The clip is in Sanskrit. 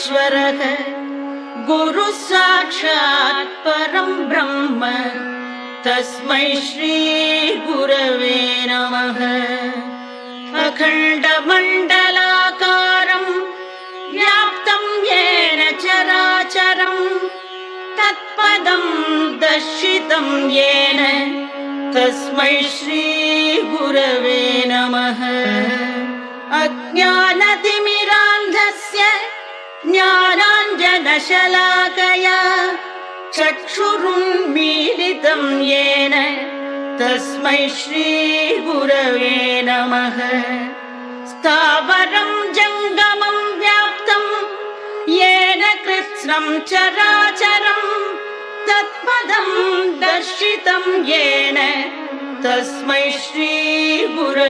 परमेश्वरः गुरुः साक्षात् परं ब्रह्म तस्मै श्री गुरवे नमः। अखण्डमण्डलाकारं व्याप्तं येन चराचरं तत्पदं दर्शितं येन तस्मै श्री गुरवे नमः। अज्ञानतिमिरान्धस्य ज्ञानाञ्जनशलाकया चक्षुरुन्मीलितं येन तस्मै श्री गुरवे नमः। स्थावरं जङ्गमं व्याप्तं येन कृत्स्नं चराचरं तत्पदं दर्शितं येन तस्मै श्री गुरवे